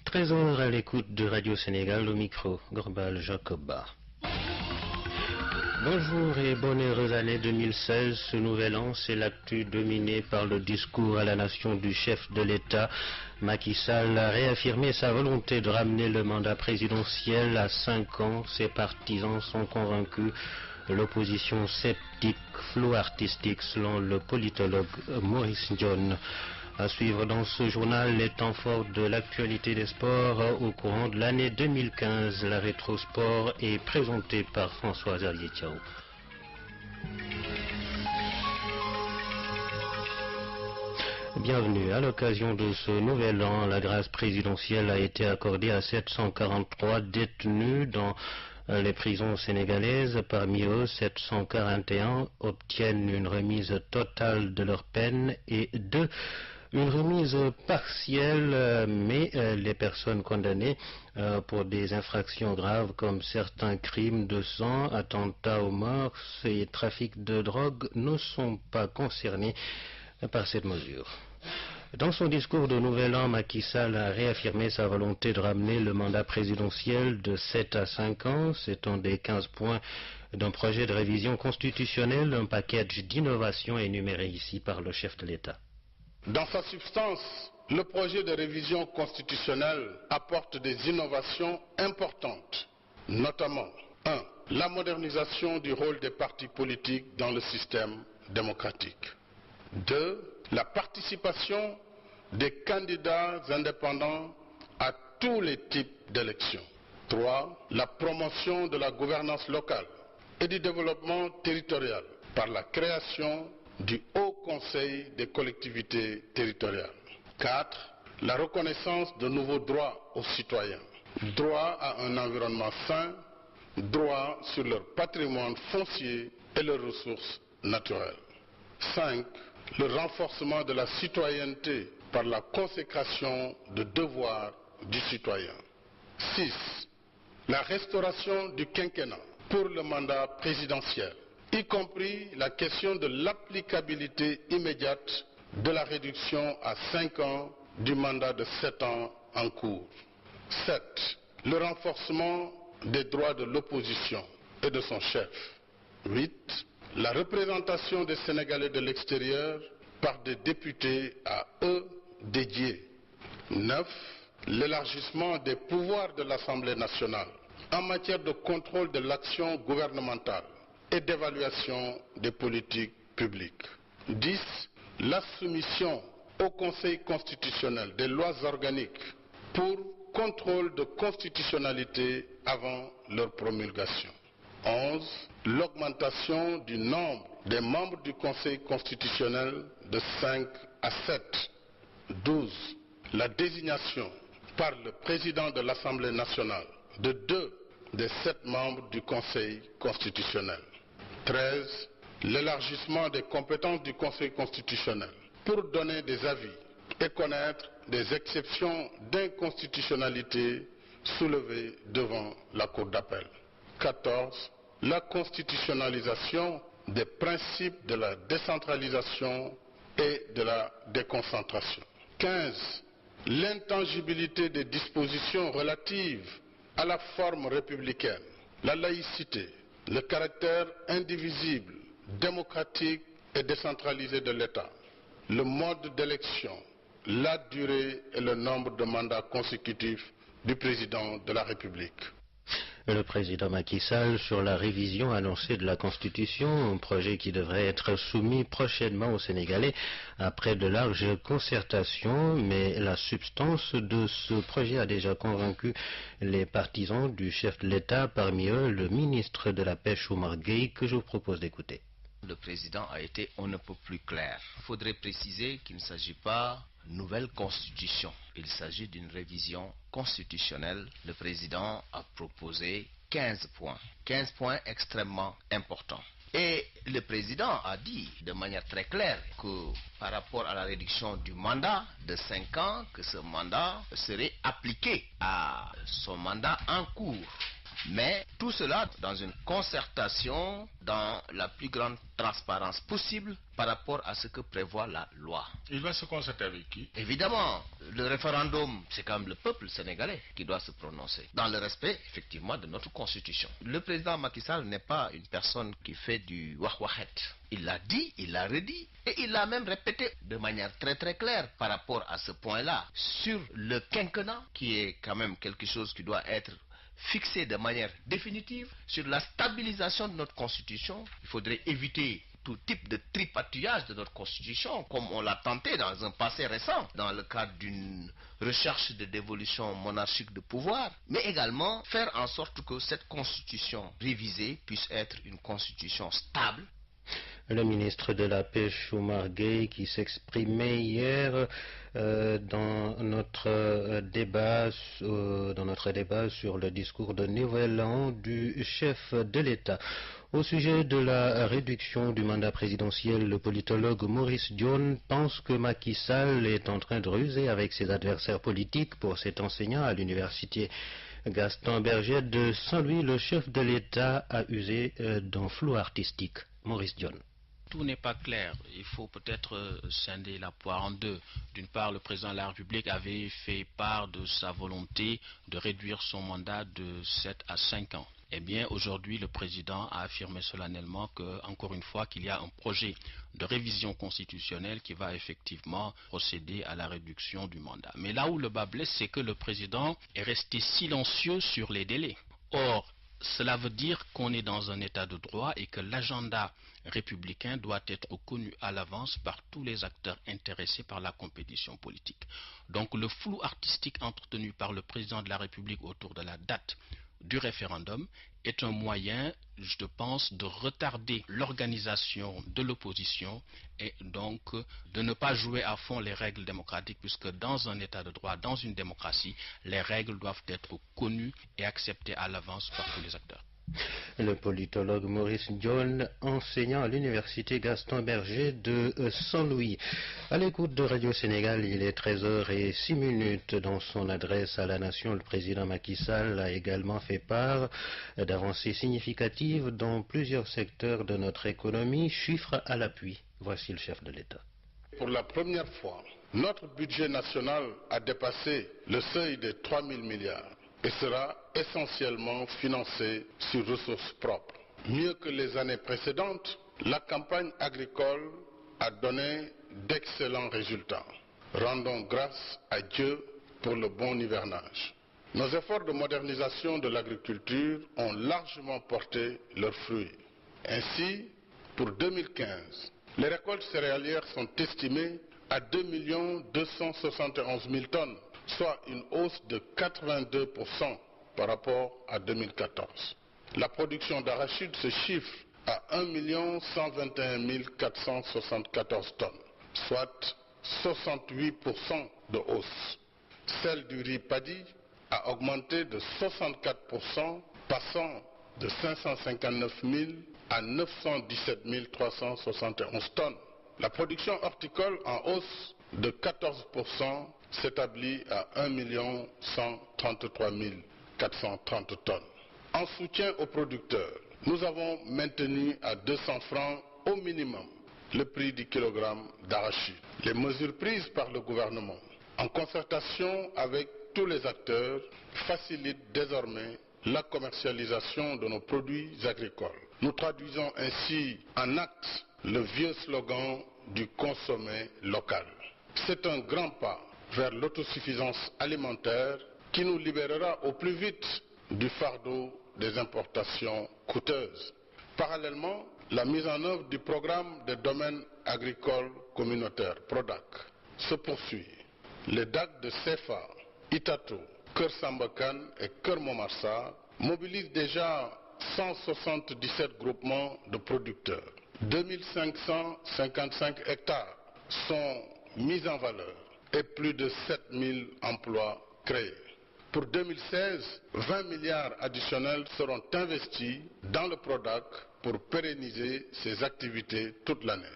13h à l'écoute de Radio Sénégal, au micro, Gorbal Jacoba. Bonjour et bonne heureuse année 2016. Ce nouvel an, c'est l'actu dominé par le discours à la nation du chef de l'État. Macky Sall a réaffirmé sa volonté de ramener le mandat présidentiel à 5 ans. Ses partisans sont convaincus. L'opposition sceptique, flou artistique selon le politologue Maurice John. À suivre dans ce journal les temps forts de l'actualité des sports au courant de l'année 2015. La rétrosport est présentée par François Xavier-Thiaw. Bienvenue. À l'occasion de ce nouvel an, la grâce présidentielle a été accordée à 743 détenus dans les prisons sénégalaises. Parmi eux, 741 obtiennent une remise totale de leur peine et une remise partielle, mais les personnes condamnées pour des infractions graves comme certains crimes de sang, attentats aux morts et trafic de drogue ne sont pas concernés par cette mesure. Dans son discours de Nouvel An, Macky Sall a réaffirmé sa volonté de ramener le mandat présidentiel de 7 à 5 ans. C'est un des 15 points d'un projet de révision constitutionnelle, un package d'innovation énuméré ici par le chef de l'État. Dans sa substance, le projet de révision constitutionnelle apporte des innovations importantes, notamment 1. La modernisation du rôle des partis politiques dans le système démocratique. 2. La participation des candidats indépendants à tous les types d'élections. 3. La promotion de la gouvernance locale et du développement territorial par la création du Haut Conseil des collectivités territoriales. 4. La reconnaissance de nouveaux droits aux citoyens. Droit à un environnement sain, droit sur leur patrimoine foncier et leurs ressources naturelles. 5. Le renforcement de la citoyenneté par la consécration de devoirs du citoyen. 6. La restauration du quinquennat pour le mandat présidentiel, y compris la question de l'applicabilité immédiate de la réduction à 5 ans du mandat de 7 ans en cours. 7. Le renforcement des droits de l'opposition et de son chef. 8. La représentation des Sénégalais de l'extérieur par des députés à eux dédiés. 9. L'élargissement des pouvoirs de l'Assemblée nationale en matière de contrôle de l'action gouvernementale et d'évaluation des politiques publiques. 10. La soumission au Conseil constitutionnel des lois organiques pour contrôle de constitutionnalité avant leur promulgation. 11. L'augmentation du nombre des membres du Conseil constitutionnel de 5 à 7. 12. La désignation par le président de l'Assemblée nationale de 2 des 7 membres du Conseil constitutionnel. 13. L'élargissement des compétences du Conseil constitutionnel pour donner des avis et connaître des exceptions d'inconstitutionnalité soulevées devant la Cour d'appel. 14. La constitutionnalisation des principes de la décentralisation et de la déconcentration. 15. L'intangibilité des dispositions relatives à la forme républicaine, la laïcité, le caractère indivisible, démocratique et décentralisé de l'État, le mode d'élection, la durée et le nombre de mandats consécutifs du président de la République. Le président Macky Sall sur la révision annoncée de la Constitution, un projet qui devrait être soumis prochainement aux Sénégalais après de larges concertations, mais la substance de ce projet a déjà convaincu les partisans du chef de l'État, parmi eux le ministre de la Pêche Oumar Gueye, que je vous propose d'écouter. Le président a été on ne peut plus clair. Il faudrait préciser qu'il ne s'agit pas d'une nouvelle constitution. Il s'agit d'une révision constitutionnelle. Le président a proposé 15 points. 15 points extrêmement importants. Et le président a dit de manière très claire que par rapport à la réduction du mandat de 5 ans, que ce mandat serait appliqué à son mandat en cours. Mais tout cela dans une concertation, dans la plus grande transparence possible par rapport à ce que prévoit la loi. Il va se concerter avec qui? Évidemment, le référendum, c'est quand même le peuple sénégalais qui doit se prononcer, dans le respect, effectivement, de notre constitution. Le président Macky Sall n'est pas une personne qui fait du wah-wahet. Il l'a dit, il l'a redit, et il l'a même répété de manière très très claire par rapport à ce point-là, sur le quinquennat, qui est quand même quelque chose qui doit être fixé de manière définitive, sur la stabilisation de notre constitution. Il faudrait éviter tout type de tripatouillage de notre constitution, comme on l'a tenté dans un passé récent, dans le cadre d'une recherche de dévolution monarchique de pouvoir, mais également faire en sorte que cette constitution révisée puisse être une constitution stable. Le ministre de la Pêche, Oumar Gueye, qui s'exprimait hier dans notre débat sur le discours de Nouvel An du chef de l'État. Au sujet de la réduction du mandat présidentiel, le politologue Maurice Dione pense que Macky Sall est en train de ruser avec ses adversaires politiques pour cet enseignant à l'université Gaston Berger de Saint-Louis. Le chef de l'État a usé d'un flou artistique. Maurice Dione. Tout n'est pas clair. Il faut peut-être scinder la poire en deux. D'une part, le président de la République avait fait part de sa volonté de réduire son mandat de 7 à 5 ans. Eh bien, aujourd'hui, le président a affirmé solennellement encore une fois, qu'il y a un projet de révision constitutionnelle qui va effectivement procéder à la réduction du mandat. Mais là où le bas blesse, c'est que le président est resté silencieux sur les délais. Or, cela veut dire qu'on est dans un état de droit et que l'agenda républicain doit être connu à l'avance par tous les acteurs intéressés par la compétition politique. Donc le flou artistique entretenu par le président de la République autour de la date du référendum est un moyen, je pense, de retarder l'organisation de l'opposition et donc de ne pas jouer à fond les règles démocratiques, puisque dans un état de droit, dans une démocratie, les règles doivent être connues et acceptées à l'avance par tous les acteurs. Le politologue Maurice Dione, enseignant à l'université Gaston Berger de Saint-Louis. À l'écoute de Radio Sénégal, il est 13h06. Dans son adresse à la nation, le président Macky Sall a également fait part d'avancées significatives dans plusieurs secteurs de notre économie, chiffres à l'appui. Voici le chef de l'État. Pour la première fois, notre budget national a dépassé le seuil des 3 000 milliards. Et sera essentiellement financé sur ressources propres. Mieux que les années précédentes, la campagne agricole a donné d'excellents résultats. Rendons grâce à Dieu pour le bon hivernage. Nos efforts de modernisation de l'agriculture ont largement porté leurs fruits. Ainsi, pour 2015, les récoltes céréalières sont estimées à 2 271 000 tonnes. Soit une hausse de 82% par rapport à 2014. La production d'arachide se chiffre à 1 121 474 tonnes, soit 68% de hausse. Celle du riz paddy a augmenté de 64%, passant de 559 000 à 917 371 tonnes. La production horticole en hausse de 14% s'établit à 1 133 430 tonnes. En soutien aux producteurs, nous avons maintenu à 200 francs au minimum le prix du kilogramme d'arachide. Les mesures prises par le gouvernement, en concertation avec tous les acteurs, facilitent désormais la commercialisation de nos produits agricoles. Nous traduisons ainsi en actes le vieux slogan du consommer local. C'est un grand pas vers l'autosuffisance alimentaire qui nous libérera au plus vite du fardeau des importations coûteuses. Parallèlement, la mise en œuvre du programme des domaines agricoles communautaires, PRODAC, se poursuit. Les DAC de CFA, Itato, Keur Sambakan et Keur Momarsa mobilisent déjà 177 groupements de producteurs. 2555 hectares sont mis en valeur et plus de 7000 emplois créés. Pour 2016, 20 milliards additionnels seront investis dans le PRODAC pour pérenniser ses activités toute l'année.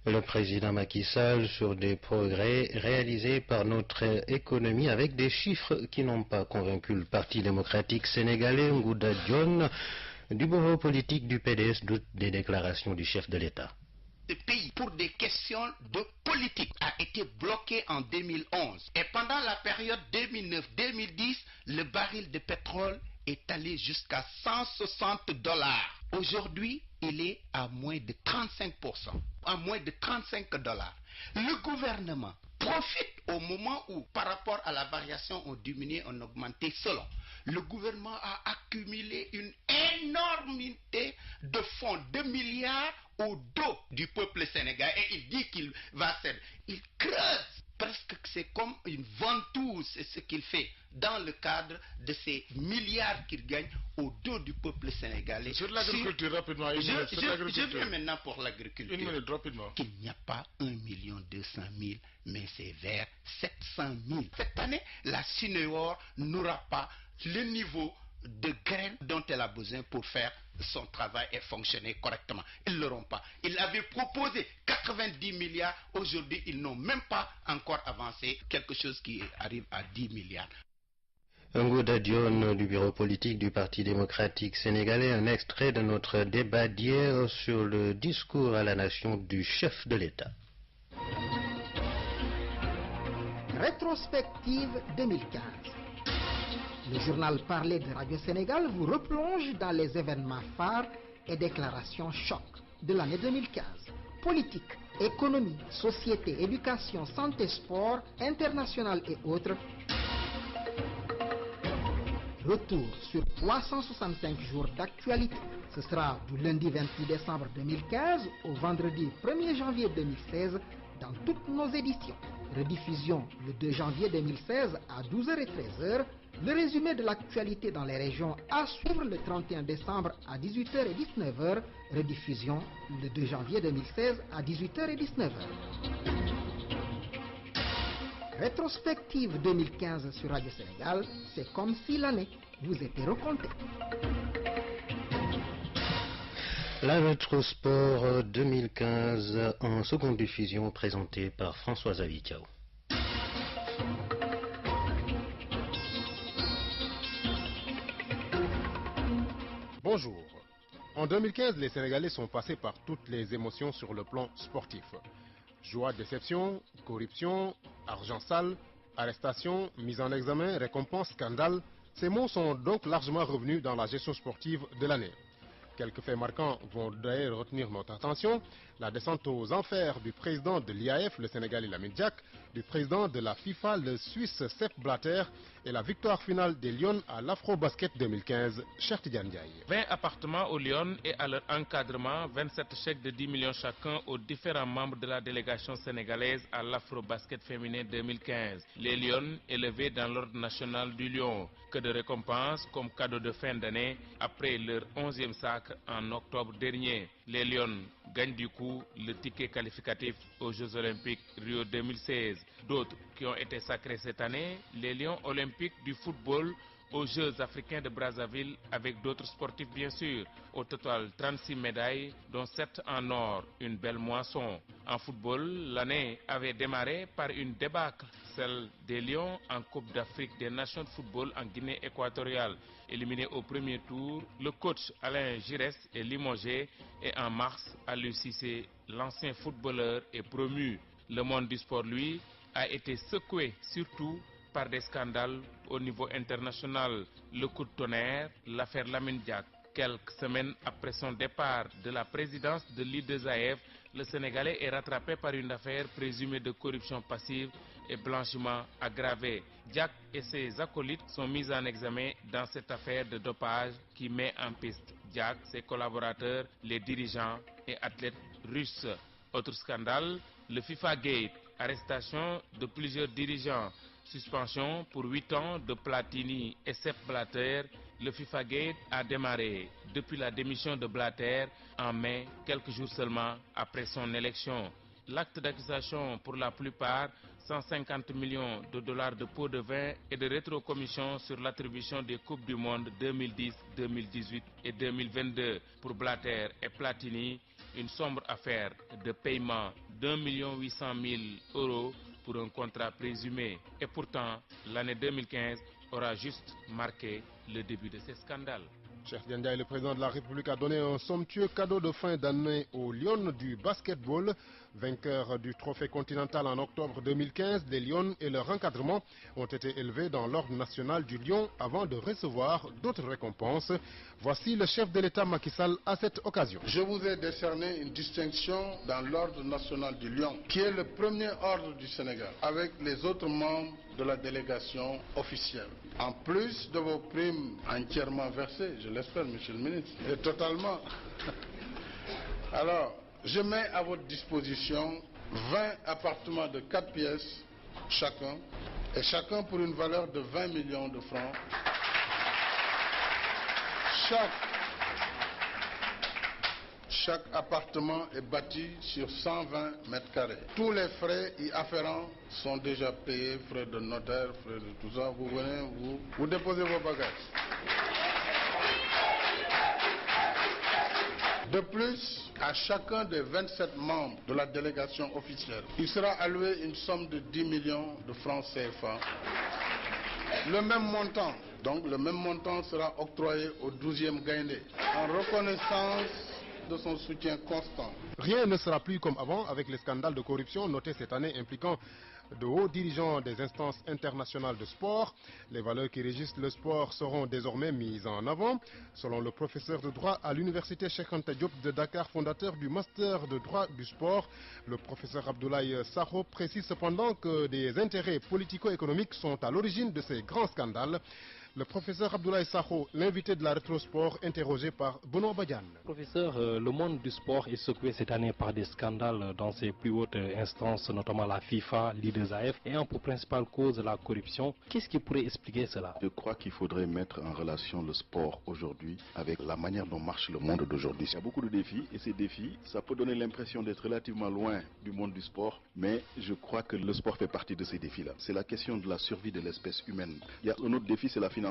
le président Macky Sall sur des progrès réalisés par notre économie avec des chiffres qui n'ont pas convaincu le Parti démocratique sénégalais. Ngouda Dione du bureau politique du PDS doute des déclarations du chef de l'État. Le pays, pour des questions de politique, a été bloqué en 2011. Et pendant la période 2009-2010, le baril de pétrole est allé jusqu'à $160. Aujourd'hui, il est à moins de 35%, à moins de $35. Le gouvernement profite au moment où, par rapport à la variation, on diminué, on augmenté selon. Le gouvernement a accumulé une énormité de fonds, de milliards au dos du peuple sénégalais et il dit qu'il va céder. Il creuse presque, c'est comme une ventouse, c'est ce qu'il fait dans le cadre de ces milliards qu'il gagne au dos du peuple sénégalais. Sur l'agriculture, rapidement. Je viens maintenant pour l'agriculture. Une minute, rapidement. Qu'il n'y a pas 1 200 000, mais c'est vers 700 000. Cette année, la Suneor n'aura pas le niveau de graines dont elle a besoin pour faire son travail et fonctionner correctement. Ils ne l'auront pas. Ils avaient proposé 90 milliards. Aujourd'hui, ils n'ont même pas encore avancé quelque chose qui arrive à 10 milliards. Ngouda Dione du bureau politique du Parti démocratique sénégalais, un extrait de notre débat d'hier sur le discours à la nation du chef de l'État. Rétrospective 2015. Le journal parlé de Radio Sénégal vous replonge dans les événements phares et déclarations choc de l'année 2015. Politique, économie, société, éducation, santé, sport, international et autres. Retour sur 365 jours d'actualité. Ce sera du lundi 28 décembre 2015 au vendredi 1er janvier 2016 dans toutes nos éditions. Rediffusion le 2 janvier 2016 à 12h et 13h. Le résumé de l'actualité dans les régions à suivre le 31 décembre à 18h et 19h. Rediffusion le 2 janvier 2016 à 18h et 19h. Rétrospective 2015 sur Radio Sénégal, c'est comme si l'année vous était recomptée. La Rétrosport 2015 en seconde diffusion présentée par Françoise Avitiao. Bonjour. En 2015, les Sénégalais sont passés par toutes les émotions sur le plan sportif. Joie, déception, corruption, argent sale, arrestation, mise en examen, récompense, scandale. Ces mots sont donc largement revenus dans la gestion sportive de l'année. Quelques faits marquants vont d'ailleurs retenir notre attention. La descente aux enfers du président de l'IAF, le Sénégalais Lamine Diack, du président de la FIFA, le Suisse Sepp Blatter, et la victoire finale des Lions à l'Afro-Basket 2015, Cheikh Tidiane Ndiaye. 20 appartements aux Lions et à leur encadrement, 27 chèques de 10 millions chacun aux différents membres de la délégation sénégalaise à l'Afro-Basket féminin 2015. Les Lions élevés dans l'ordre national du Lion. Que de récompenses comme cadeau de fin d'année après leur 11e sacre en octobre dernier. Les Lions gagnent du coup le ticket qualificatif aux Jeux Olympiques Rio 2016. D'autres qui ont été sacrés cette année, les Lions olympiques du football aux Jeux africains de Brazzaville avec d'autres sportifs bien sûr. Au total 36 médailles dont 7 en or, une belle moisson. En football, l'année avait démarré par une débâcle, celle des Lions en Coupe d'Afrique des Nations de football en Guinée équatoriale. Éliminé au premier tour, le coach Alain Giresse est limogé et en mars, Aliou Cissé, l'ancien footballeur, est promu. Le monde du sport, lui, a été secoué surtout par des scandales au niveau international. Le coup de tonnerre, l'affaire Lamine Diack. Quelques semaines après son départ de la présidence de l'IAAF, le Sénégalais est rattrapé par une affaire présumée de corruption passive et blanchiment aggravé. Diack et ses acolytes sont mis en examen dans cette affaire de dopage qui met en piste Diack, ses collaborateurs, les dirigeants et athlètes russes. Autre scandale, le FIFA Gate, arrestation de plusieurs dirigeants, suspension pour 8 ans de Platini et Sepp Blatter. Le FIFA Gate a démarré depuis la démission de Blatter en mai, quelques jours seulement après son élection. L'acte d'accusation, pour la plupart, 150 millions de dollars de pots de vin et de rétrocommission sur l'attribution des Coupes du Monde 2010, 2018 et 2022. Pour Blatter et Platini, une sombre affaire de paiement d'1,8 million € pour un contrat présumé. Et pourtant, l'année 2015 aura juste marqué le début de ces scandales. Cheikh Diandiaye, le président de la République, a donné un somptueux cadeau de fin d'année aux Lions du basketball. Vainqueurs du trophée continental en octobre 2015, les Lions et leur encadrement ont été élevés dans l'ordre national du Lion avant de recevoir d'autres récompenses. Voici le chef de l'État Macky Sall à cette occasion. Je vous ai décerné une distinction dans l'ordre national du Lion, qui est le premier ordre du Sénégal, avec les autres membres de la délégation officielle. En plus de vos primes entièrement versées, je l'espère, monsieur le ministre, et totalement. Alors, je mets à votre disposition 20 appartements de 4 pièces chacun, et chacun pour une valeur de 20 millions de francs. Chaque appartement est bâti sur 120 mètres carrés. Tous les frais y afférents sont déjà payés, frais de notaire, frais de tout ça. Vous venez, vous déposez vos bagages. De plus, à chacun des 27 membres de la délégation officielle, il sera alloué une somme de 10 millions de francs CFA. Le même montant, donc le même montant sera octroyé au 12e Gaïndé, en reconnaissance de son soutien constant. Rien ne sera plus comme avant avec les scandales de corruption notés cette année impliquant de hauts dirigeants des instances internationales de sport. Les valeurs qui régissent le sport seront désormais mises en avant. Selon le professeur de droit à l'université Cheikh Anta Diop de Dakar, fondateur du master de droit du sport, le professeur Abdoulaye Sakho précise cependant que des intérêts politico-économiques sont à l'origine de ces grands scandales. Le professeur Abdoulaye Sakho, l'invité de la Rétrosport, interrogé par Benoît Badiane. Professeur, le monde du sport est secoué cette année par des scandales dans ses plus hautes instances, notamment la FIFA, l'IDSAF, ayant pour principale cause la corruption. Qu'est-ce qui pourrait expliquer cela? Je crois qu'il faudrait mettre en relation le sport aujourd'hui avec la manière dont marche le monde d'aujourd'hui. Il y a beaucoup de défis et ces défis, ça peut donner l'impression d'être relativement loin du monde du sport, mais je crois que le sport fait partie de ces défis-là. C'est la question de la survie de l'espèce humaine. Il y a un autre défi, c'est la financiarisation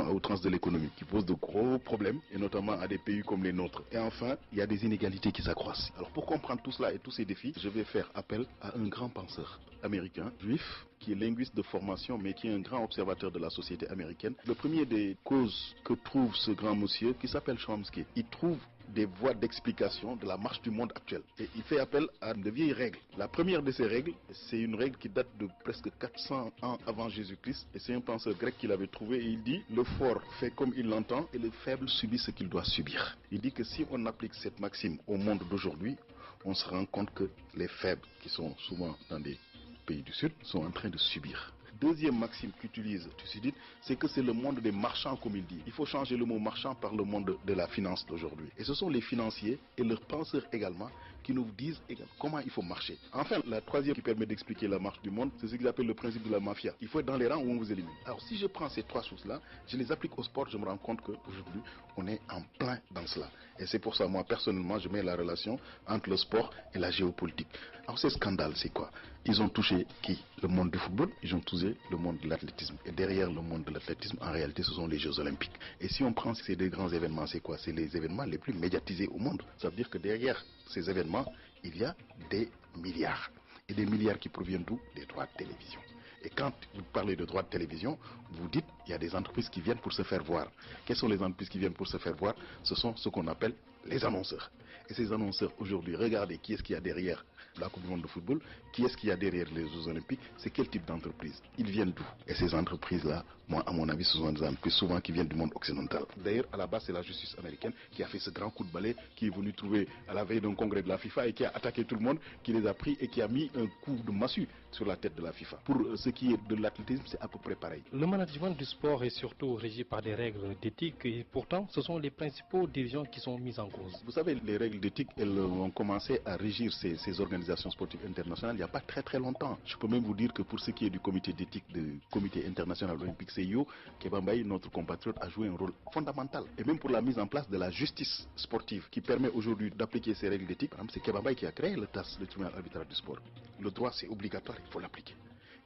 à outrance de l'économie qui pose de gros problèmes et notamment à des pays comme les nôtres. Et enfin, il y a des inégalités qui s'accroissent. Alors pour comprendre tout cela et tous ces défis, je vais faire appel à un grand penseur américain, juif, qui est linguiste de formation mais qui est un grand observateur de la société américaine. Le premier des causes que trouve ce grand monsieur qui s'appelle Chomsky, il trouve des voies d'explication de la marche du monde actuel. Et il fait appel à de vieilles règles. La première de ces règles, c'est une règle qui date de presque 400 ans avant Jésus-Christ. Et c'est un penseur grec qui l'avait trouvé. Et il dit, le fort fait comme il l'entend et le faible subit ce qu'il doit subir. Il dit que si on applique cette maxime au monde d'aujourd'hui, on se rend compte que les faibles, qui sont souvent dans des pays du Sud, sont en train de subir. Deuxième maxime qu'utilise Thucydide, c'est que c'est le monde des marchands, comme il dit. Il faut changer le mot marchand par le monde de la finance d'aujourd'hui. Et ce sont les financiers et leurs penseurs également qui nous disent comment il faut marcher. Enfin, la troisième qui permet d'expliquer la marche du monde, c'est ce qu'ils appellent le principe de la mafia. Il faut être dans les rangs où on vous élimine. Alors si je prends ces trois choses-là, je les applique au sport, je me rends compte qu'aujourd'hui, on est en plein dans cela. Et c'est pour ça, moi, personnellement, je mets la relation entre le sport et la géopolitique. Alors ces scandales, c'est quoi? Ils ont touché qui? Le monde du football, ils ont touché le monde de l'athlétisme. Et derrière le monde de l'athlétisme, en réalité, ce sont les Jeux Olympiques. Et si on prend ces deux grands événements, c'est quoi? C'est les événements les plus médiatisés au monde. Ça veut dire que derrière ces événements, il y a des milliards. Et des milliards qui proviennent d'où? Des droits de télévision. Et quand vous parlez de droits de télévision, vous dites qu'il y a des entreprises qui viennent pour se faire voir. Quelles sont les entreprises qui viennent pour se faire voir? Ce sont ce qu'on appelle les annonceurs. Et ces annonceurs, aujourd'hui, regardez qui est-ce qu'il y a derrière la Coupe du Monde de football, qui est-ce qu'il y a derrière les Jeux Olympiques, c'est quel type d'entreprise? Ils viennent d'où? Et ces entreprises-là, moi, à mon avis, ce sont des entreprises souvent qui viennent du monde occidental. D'ailleurs, à la base, c'est la justice américaine qui a fait ce grand coup de balai, qui est venu trouver à la veille d'un congrès de la FIFA et qui a attaqué tout le monde, qui les a pris et qui a mis un coup de massue sur la tête de la FIFA. Pour ce qui est de l'athlétisme, c'est à peu près pareil. Le management du sport est surtout régi par des règles d'éthique et pourtant, ce sont les principaux dirigeants qui sont mis en cause. Vous savez, les règles d'éthique, elles ont commencé à régir ces organisations sportives internationales il n'y a pas très longtemps. Je peux même vous dire que pour ce qui est du comité d'éthique du comité international olympique CIO, Kéba Mbaye, notre compatriote, a joué un rôle fondamental. Et même pour la mise en place de la justice sportive qui permet aujourd'hui d'appliquer ces règles d'éthique, c'est Kéba Mbaye qui a créé le TAS, le tribunal arbitral du sport. Le droit, c'est obligatoire, il faut l'appliquer.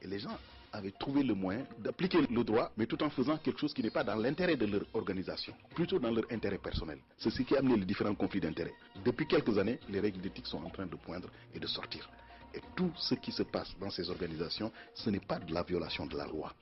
Et les gens avaient trouvé le moyen d'appliquer le droit, mais tout en faisant quelque chose qui n'est pas dans l'intérêt de leur organisation, plutôt dans leur intérêt personnel. C'est ce qui a amené les différents conflits d'intérêts. Depuis quelques années, les règles d'éthique sont en train de poindre et de sortir. Et tout ce qui se passe dans ces organisations, ce n'est pas de la violation de la loi.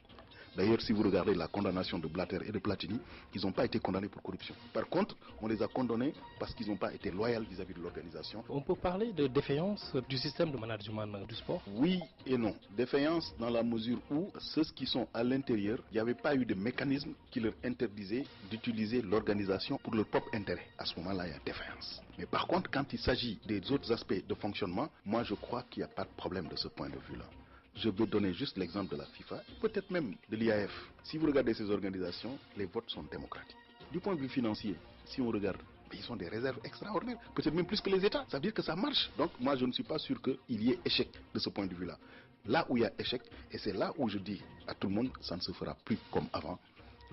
D'ailleurs, si vous regardez la condamnation de Blatter et de Platini, ils n'ont pas été condamnés pour corruption. Par contre, on les a condamnés parce qu'ils n'ont pas été loyaux vis-à-vis de l'organisation. On peut parler de défaillance du système de management du sport? Oui et non. Défaillance dans la mesure où ceux qui sont à l'intérieur, il n'y avait pas eu de mécanisme qui leur interdisait d'utiliser l'organisation pour leur propre intérêt. À ce moment-là, il y a défaillance. Mais par contre, quand il s'agit des autres aspects de fonctionnement, moi je crois qu'il n'y a pas de problème de ce point de vue-là. Je vais donner juste l'exemple de la FIFA, peut-être même de l'IAF. Si vous regardez ces organisations, les votes sont démocratiques. Du point de vue financier, si on regarde, ils ont des réserves extraordinaires, peut-être même plus que les États. Ça veut dire que ça marche. Donc moi je ne suis pas sûr qu'il y ait échec de ce point de vue-là. Là où il y a échec, et c'est là où je dis à tout le monde, ça ne se fera plus comme avant.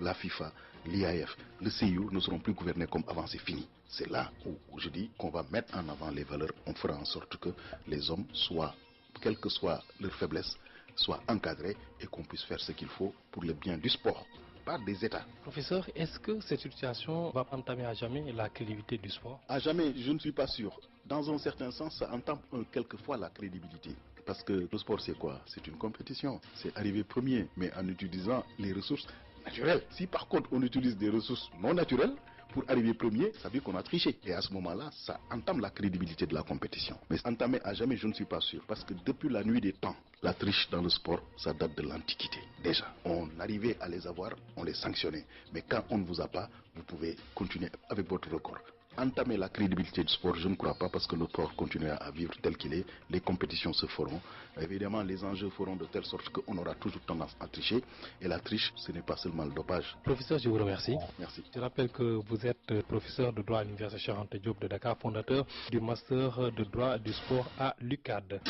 La FIFA, l'IAF, le CIO ne seront plus gouvernés comme avant, c'est fini. C'est là où je dis qu'on va mettre en avant les valeurs. On fera en sorte que les hommes soient, quelle que soit leur faiblesse, soient encadrés et qu'on puisse faire ce qu'il faut pour le bien du sport, pas des États. Professeur, est-ce que cette situation va entamer à jamais la crédibilité du sport? À jamais, je ne suis pas sûr. Dans un certain sens, ça entame quelquefois la crédibilité. Parce que le sport, c'est quoi? C'est une compétition. C'est arriver premier, mais en utilisant les ressources naturelles. Si par contre, on utilise des ressources non naturelles, pour arriver premier, ça veut dire qu'on a triché. Et à ce moment-là, ça entame la crédibilité de la compétition. Mais entamer à jamais, je ne suis pas sûr. Parce que depuis la nuit des temps, la triche dans le sport, ça date de l'Antiquité. Déjà, on arrivait à les avoir, on les sanctionnait. Mais quand on ne vous a pas, vous pouvez continuer avec votre record. Entamer la crédibilité du sport, je ne crois pas, parce que le sport continuera à vivre tel qu'il est. Les compétitions se feront. Évidemment, les enjeux feront de telle sorte qu'on aura toujours tendance à tricher. Et la triche, ce n'est pas seulement le dopage. Professeur, je vous remercie. Merci. Je rappelle que vous êtes professeur de droit à l'Université Cheikh Anta Diop de Dakar, fondateur du master de droit du sport à l'UCAD.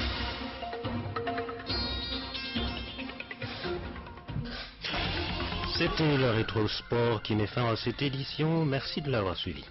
C'était le Rétro Sport qui met fin à cette édition. Merci de l'avoir suivi.